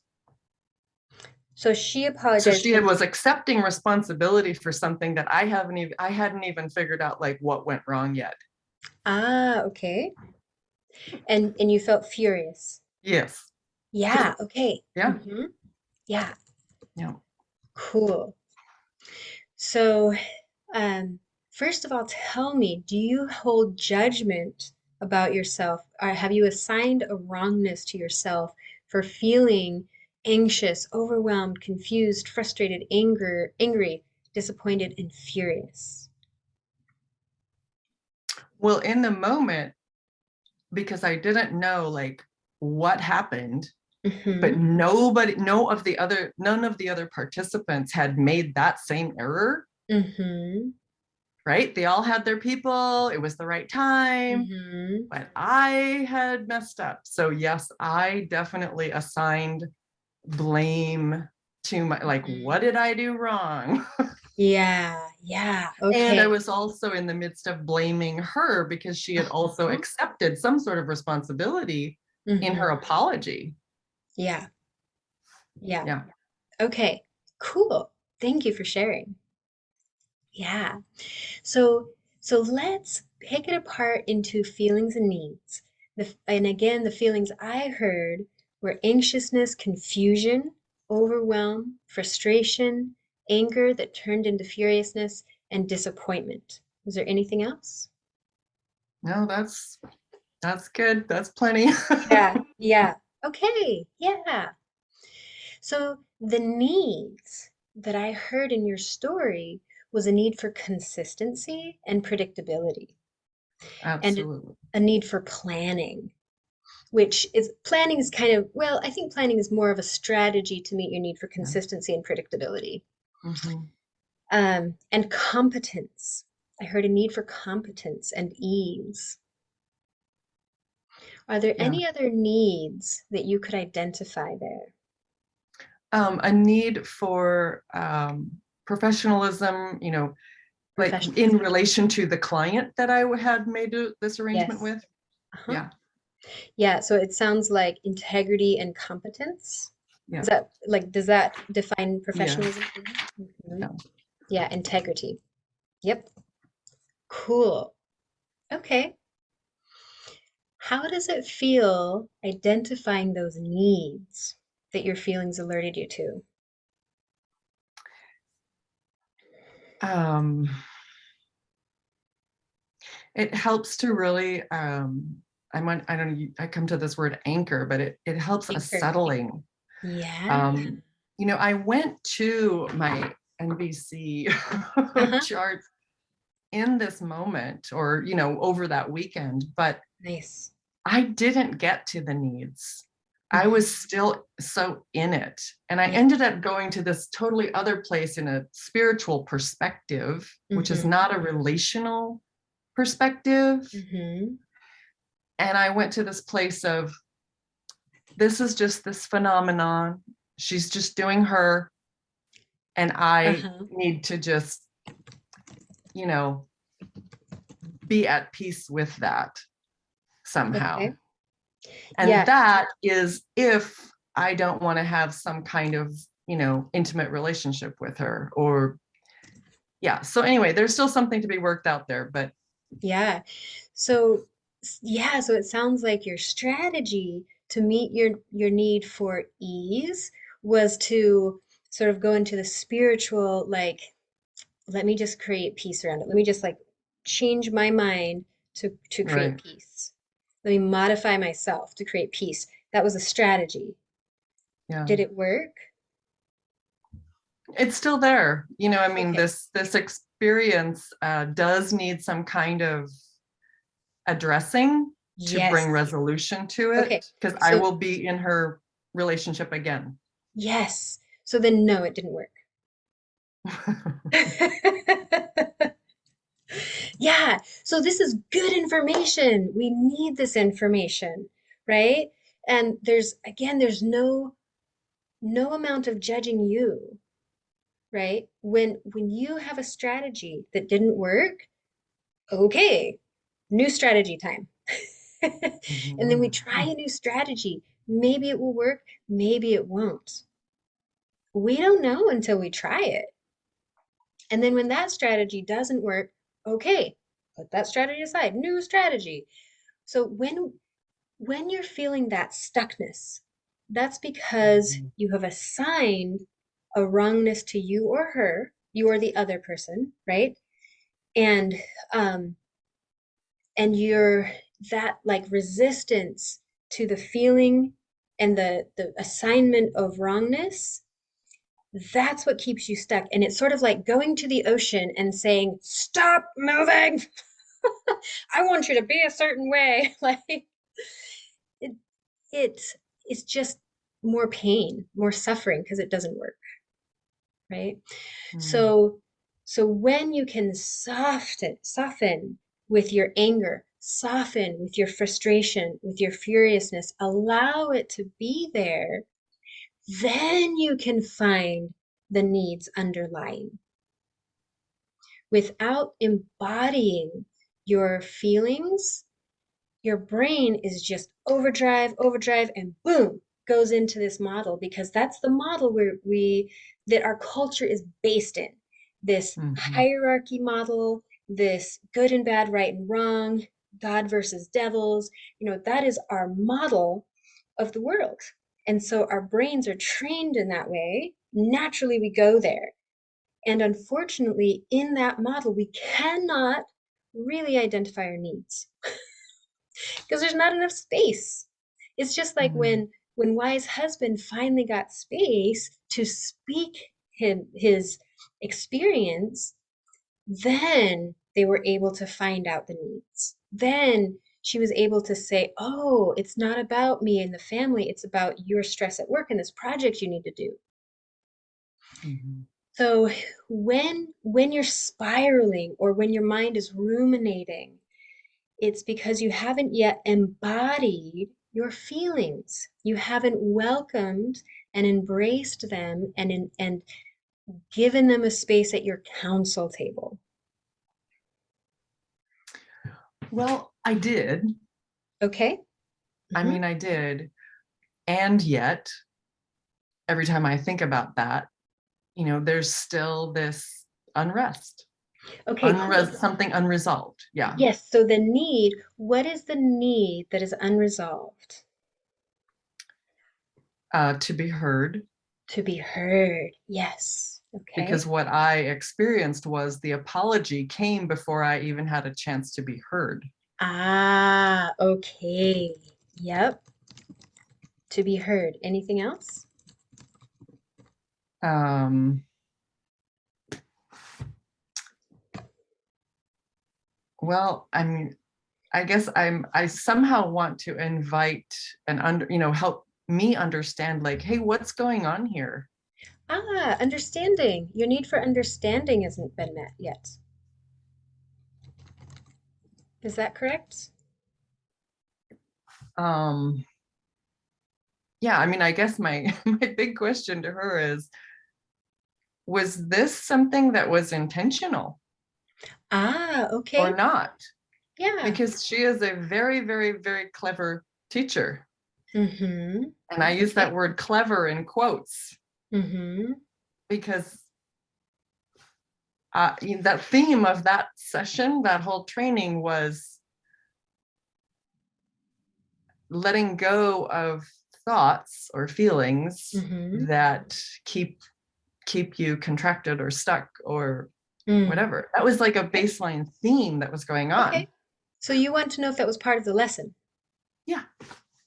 So she So apologized she for. was accepting responsibility for something that I hadn't even figured out like what went wrong yet. Ah, okay. And you felt furious. Yes. Because Yeah. Okay. yeah, Mm-hmm. Yeah. yeah. Cool. So, first of all, tell me, do you hold judgment about yourself, or have you assigned a wrongness to yourself for feeling anxious, overwhelmed, confused, frustrated, angry, disappointed, and furious? Well, in the moment, because I didn't know like what happened, but Mm-hmm. none of the other participants had made that same error, Mm-hmm. right? They all had their people, it was the right time, Mm-hmm. but I had messed up. So yes, I definitely assigned blame to my, like, what Mm-hmm. did I do wrong? Yeah, yeah, And I okay. was also in the midst of blaming her because she had also Uh-huh. accepted some sort of responsibility in her Mm-hmm. apology. Yeah, yeah. Yeah. Okay, cool. Thank you for sharing. Yeah. So let's pick it apart into feelings and needs. And again, the feelings I heard were anxiousness, confusion, overwhelm, frustration, anger that turned into furiousness, and disappointment. Is there anything else? No, that's good. That's plenty. Yeah, yeah. Okay, yeah. So the needs that I heard in your story was a need for consistency and predictability, and Absolutely. a need for planning, which is planning is kind of, well, I think planning is more of a strategy to meet your need for Yeah. consistency and predictability. Mhm. And competence. I heard a need for competence and ease. Are there Yeah. any other needs that you could identify there? A need for professionalism, like in Professionalism. relation to the client that I had made this arrangement Yes. with. Uh-huh. Yeah. Yeah, so it sounds like integrity and competence. Yeah. Is that like, does that define Yeah. professionalism for you? Yeah. Yeah, integrity. Yep. Cool. Okay. How does it feel identifying those needs that your feelings alerted you to? Um, it helps to really I don't know, I come to this word anchor, but it helps a Anchor. settling. Yeah. Um, I went to my NVC Uh-huh. chart in this moment or, over that weekend, but Nice. I didn't get to the needs. I Mhm. was still so in it. And I Yeah. ended up going to this totally other place in a spiritual perspective, which is Mm-hmm. not a relational perspective. Mm-hmm. And I went to this place of this is just this phenomenon. She's just doing her. And I Uh-huh. need to just, you know, be at peace with that somehow. Okay. And Yeah. that is if I don't want to have some kind of, intimate relationship with her or, yeah. So anyway, there's still something to be worked out there, but Yeah. So yeah, so it sounds like your strategy to meet your need for ease was to sort of go into the spiritual, like, let me just create peace around it. Let me just like change my mind to create right. peace. Let me modify myself to create peace. That was a strategy. Yeah. Did it work? It's still there. I mean, Okay. this experience does need some kind of addressing to bring Yes. resolution to Okay. it, because I So will be in her relationship again. yes. So then no, it didn't work. Yeah. So this is good information. We need this information, right? And there's no amount of judging you, right? When you have a strategy that didn't work, okay, new strategy time. And then we try a Mhm. new strategy. Maybe it will work, maybe it won't. We don't know until we try it. And then when that strategy doesn't work, okay, put that strategy aside, new strategy. So when you're feeling that stuckness, that's because Mhm. you have assigned a wrongness to you or her, you or the other person, right? And um and you're that like resistance to the feeling and the assignment of wrongness, that's what keeps you stuck. And it's sort of like going to the ocean and saying, stop moving. I want you to be a certain way. Like it, it it's just more pain, more suffering because it doesn't work, right? Mhm. So when you can soften with your anger, soften with your frustration, with your furiousness, allow it to be there, then you can find the needs underlying. Without embodying your feelings, your brain is just overdrive, and boom, goes into this model because that's the model that our culture is based in. This Mhm. hierarchy model, this good and bad, right and wrong, God versus devils, that is our model of the world. And so our brains are trained in that way. Naturally, we go there. And unfortunately, in that model, we cannot really identify our needs because there's not enough space. It's just like Mhm. when Wise husband finally got space to speak his experience, then they were able to find out the needs. Then she was able to say, "Oh, it's not about me and the family. It's about your stress at work and this project you need to do." Mhm. So when you're spiraling or when your mind is ruminating, it's because you haven't yet embodied your feelings. You haven't welcomed and embraced them and given them a space at your council table. Well, I did. Okay? I Mhm. mean, I did. And yet, every time I think about that, there's still this unrest, Okay, cool. something unresolved. Yeah. Yes, so the need, what is the need that is unresolved? To be heard, To be heard. Yes. because Okay. what I experienced was the apology came before I even had a chance to be heard. Ah, okay. Yep. To be heard. Anything else? Um, well, I mean, I guess I somehow want to invite and help me understand, like, hey, what's going on here? Ah, understanding. Your need for understanding hasn't been met yet. Is that correct? Um, yeah, I mean, I guess my my big question to her is, was this something that was intentional Ah, or okay. not? Yeah. Because she is a very, very, very clever teacher. Mm-hmm. And I use that Okay. word clever in quotes Mm-hmm. because that theme of that session, that whole training was letting go of thoughts or feelings Mm-hmm. that keep you contracted or stuck or Mm. whatever. That was like a Okay. baseline theme that was going on. Okay. So you want to know if that was part of the lesson. Yeah.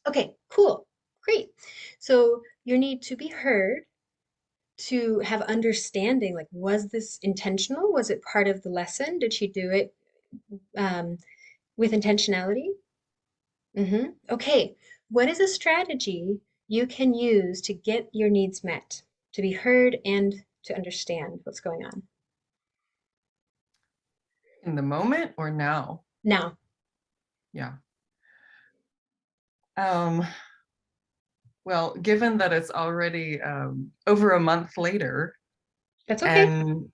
Okay, cool. Great. So your need to be heard, to have understanding, like, was this intentional? Was it part of the lesson? Did she do it um, with intentionality? Okay. What is a strategy you can use to get your needs met, to be heard and to understand what's going on In the moment or now? now? Yeah. Um, well, given that it's already over a month later That's okay. and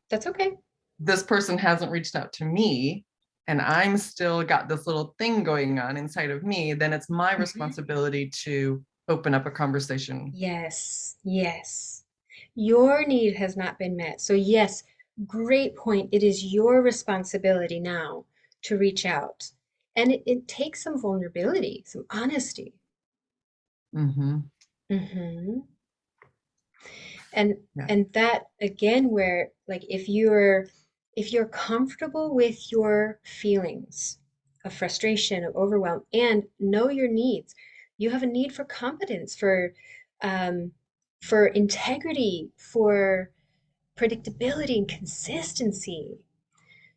That's okay. this person hasn't reached out to me and I'm still got this little thing going on inside of me, then it's my Mhm. responsibility to open up a conversation. Yes, yes. Your need has not been met. So, yes, great point. It is your responsibility now to reach out. And it takes some vulnerability, some honesty. Mm-hmm. hmm And Yeah. and that again where like if you're comfortable with your feelings of frustration, of overwhelm, and know your needs, you have a need for competence, um, for integrity, for predictability and consistency.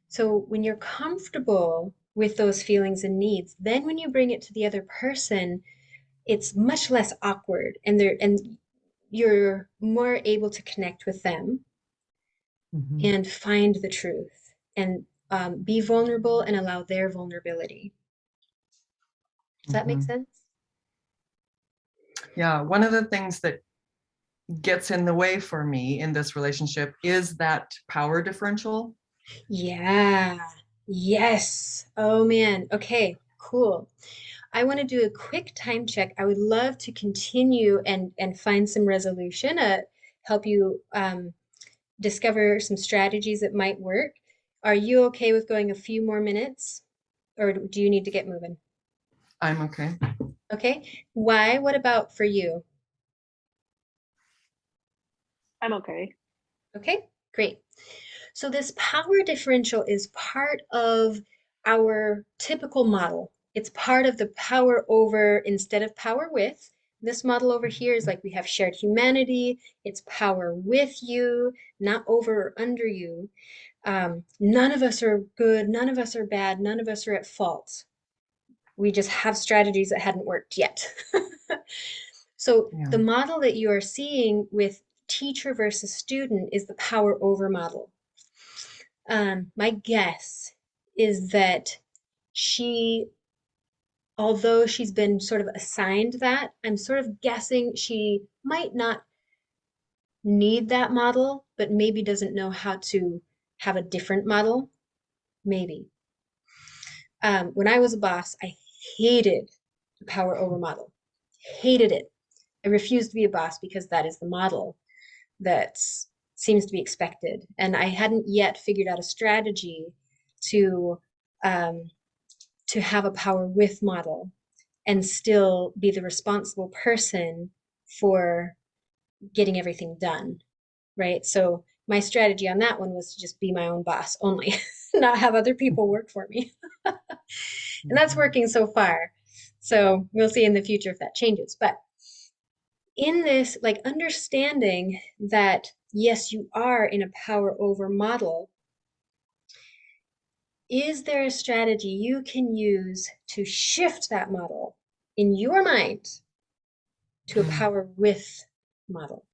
So when you're comfortable with those feelings and needs, then when you bring it to the other person, it's much less awkward and you're more able to connect with them Mm-hmm. and find the truth and be vulnerable and allow their vulnerability. Does that make Mm-hmm. sense? Yeah. One of the things that gets in the way for me in this relationship is that power differential. Yeah. Yes. Oh man. Okay, cool. I want to do a quick time check. I would love to continue and find some resolution, help you discover some strategies that might work. Are you okay with going a few more minutes, or do you need to get moving? I'm okay. Okay. Why? What about for you? I'm okay. Okay, great. So this power differential is part of our typical model. It's part of the power over instead of power with. This model over here is like we have shared humanity. It's power with you, not over or under you. None of us are good. None of us are bad. None of us are at fault. We just have strategies that hadn't worked yet. So Yeah. the model that you are seeing with teacher versus student is the power over model. My guess is that she, although she's been sort of assigned that, I'm sort of guessing she might not need that model, but maybe doesn't know how to have a different model. Maybe. When I was a boss, I hated the power over model, hated it. I refused to be a boss because that is the model that seems to be expected. And I hadn't yet figured out a strategy to um, to have a power with model and still be the responsible person for getting everything done, right? So my strategy on that one was to just be my own boss only, not have other people work for me. And that's Mhm. working so far. So we'll see in the future if that changes. But in this, like understanding that, yes, you are in a power over model, is there a strategy you can use to shift that model in your mind to a Mm. power with model?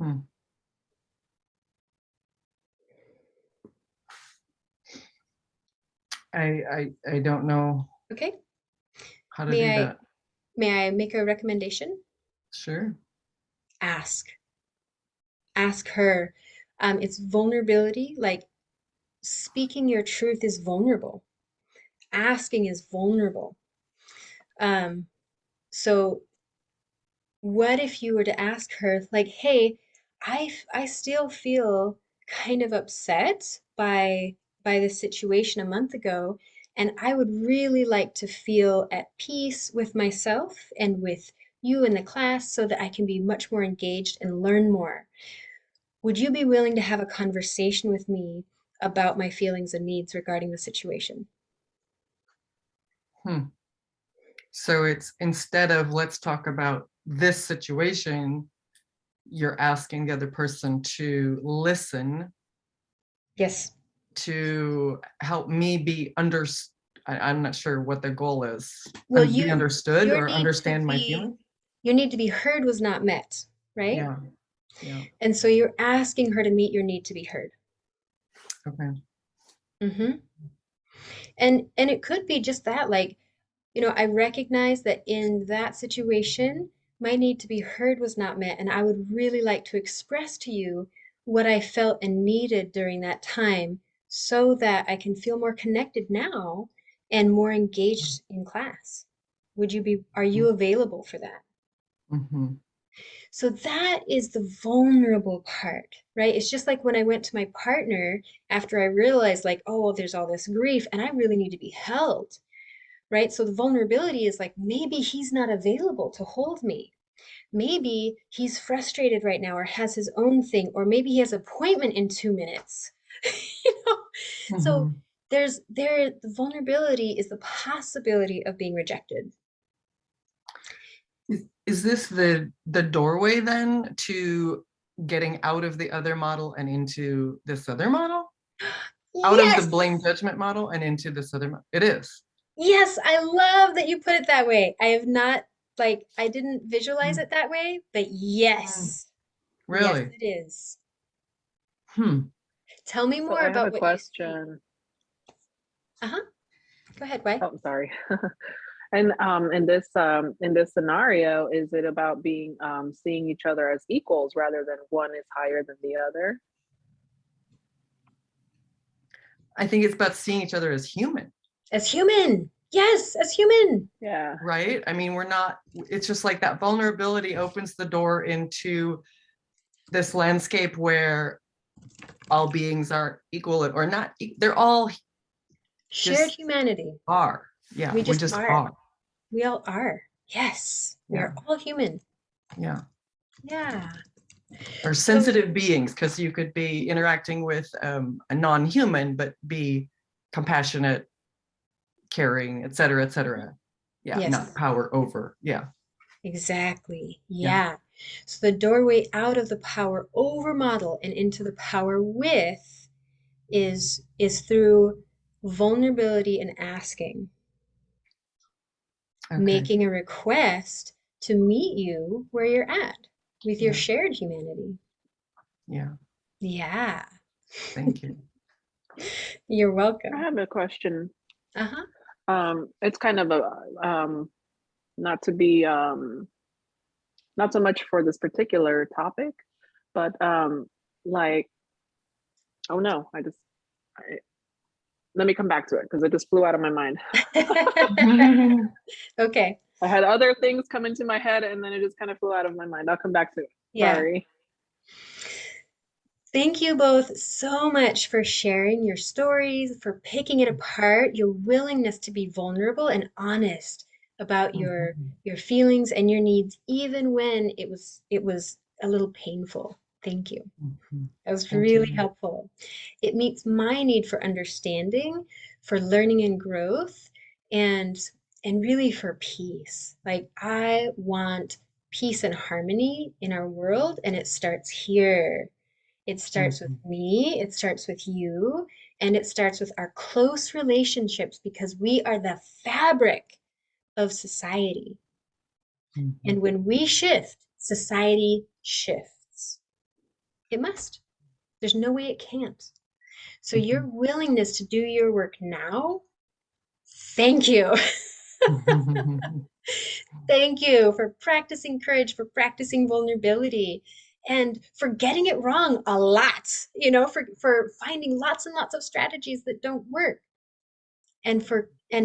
Mm. I don't know Okay. how to May do I that. may I make a recommendation? Sure. Ask. Ask her. It's vulnerability. Like speaking your truth is vulnerable. Asking is vulnerable. Um, so what if you were to ask her, like, hey, I still feel kind of upset by the situation a month ago, and I would really like to feel at peace with myself and with you in the class so that I can be much more engaged and learn more. Would you be willing to have a conversation with me about my feelings and needs regarding the situation? Hmm. So it's instead of let's talk about this situation, you're asking the other person to listen, Yes. to help me be understood. I'm not sure what the goal is. Well, Be understood your or need to understand my be feeling. your need to be heard was not met, right? Yeah. Yeah. And so you're asking her to meet your need to be heard. Okay. Hmm. And it could be just that, like, I recognize that in that situation, my need to be heard was not met, and I would really like to express to you what I felt and needed during that time so that I can feel more connected now and more engaged in class. Are you available for that? Mm-hmm. So that is the vulnerable part, right? It's just like when I went to my partner after I realized, like, oh, well, there's all this grief and I really need to be held, right? So the vulnerability is like, maybe he's not available to hold me. Maybe he's frustrated right now or has his own thing, or maybe he has an appointment in 2 minutes. you know? So Mm-hmm. the vulnerability is the possibility of being rejected. Is this the doorway then to getting out of the other model and into this other model? Out of the Yes. blame judgment model and into this other model? It is. Yes, I love that you put it that way. I have not, like, I didn't visualize Mm. it that way, but Mm. yes, yes, Really? it is. Hmm. Tell me So more I have a about what you see. question. Uh-huh. Go ahead, why? Oh, sorry. And in this scenario, is it about being seeing each other as equals rather than one is higher than the other? I think it's about seeing each other as human, As human. Yes, as human. Yeah. right? I mean, it's just like that vulnerability opens the door into this landscape where all beings are equal or not. They're all Shared just humanity. are. Yeah, We we just just are. are. We all are. Yes, we Yeah, are all human. yeah. Yeah. Or So, sensitive beings, because you could be interacting with a non-human, but be compassionate, caring, et cetera, et cetera. Yeah, not yes. power over. Yeah, Exactly. yeah. Yeah. So the doorway out of the power over model and into the power with is through vulnerability and asking, Okay. making a request to meet you where you're at with your Yeah, shared humanity. yeah. Yeah. Thank you. You're I welcome. have a question. Uh-huh. It's kind of a not to be not so much for this particular topic, but like, oh no, let me come back to it because it just flew out of my mind. Okay. I had other things come into my head and then it just kind of flew out of my mind. I'll come back to it. Yeah. Sorry. Thank you both so much for sharing your stories, for picking it apart, your willingness to be vulnerable and honest about your feelings and your needs, even when it was a little painful. Thank you. That was Thank really you. helpful. It meets my need for understanding, for learning and growth, and and really for peace. Like I want peace and harmony in our world, and it starts here. It starts with me, it starts with you, and it starts with our close relationships because we are the fabric of society. And when we shift, society shifts. It must. There's no way it can't. So your willingness to do your work now, thank you. Thank you for practicing courage, for practicing vulnerability, and for getting it wrong a lot, for finding lots and lots of strategies that don't work, and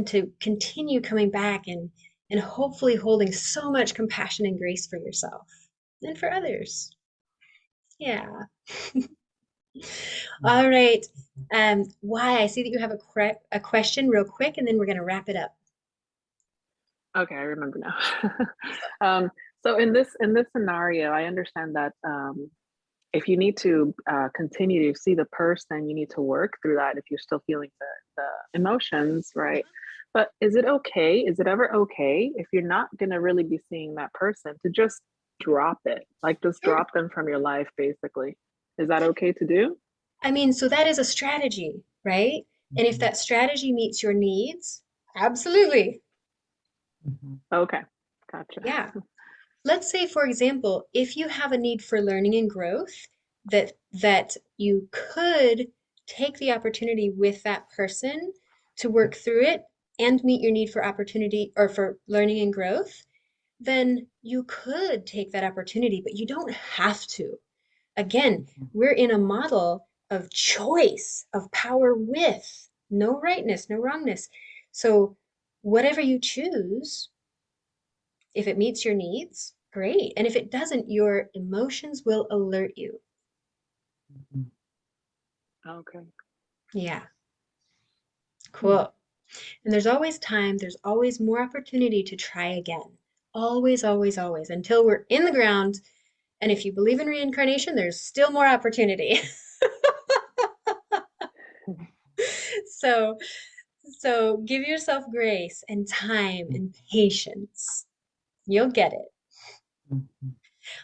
to continue coming back and hopefully holding so much compassion and grace for yourself and for others. Yeah. All right. Why? I see that you have a question real quick, and then we're going to wrap it up. Okay, I remember now. um, so in this scenario, I understand that if you need to continue to see the person, you need to work through that if you're still feeling the emotions, right? But is it okay? Is it ever okay if you're not going to really be seeing that person to just drop it? Like just Sure. drop them from your life, basically. Is that okay to do? I mean, so that is a strategy, right? And if Mhm, that strategy meets your needs, absolutely. mhm, Okay. Gotcha. Yeah. Let's say, for example, if you have a need for learning and growth, that you could take the opportunity with that person to work through it and meet your need for opportunity or for learning and growth, then you could take that opportunity, but you don't have to. Again, mhm, we're in a model of choice, of power with no rightness, no wrongness. So, whatever you choose, if it meets your needs, great. And if it doesn't, your emotions will alert you. mhm. Okay. Yeah, Hmm. cool. And there's always time, there's always more opportunity to try again. Always, always, always, until we're in the ground. And if you believe in reincarnation, there's still more opportunity. so, so give yourself grace and time Mhm, and patience. You'll get it. mhm.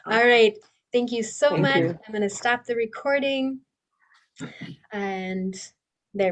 All Okay. right. Thank you so Thank much. you. I'm going to stop the recording and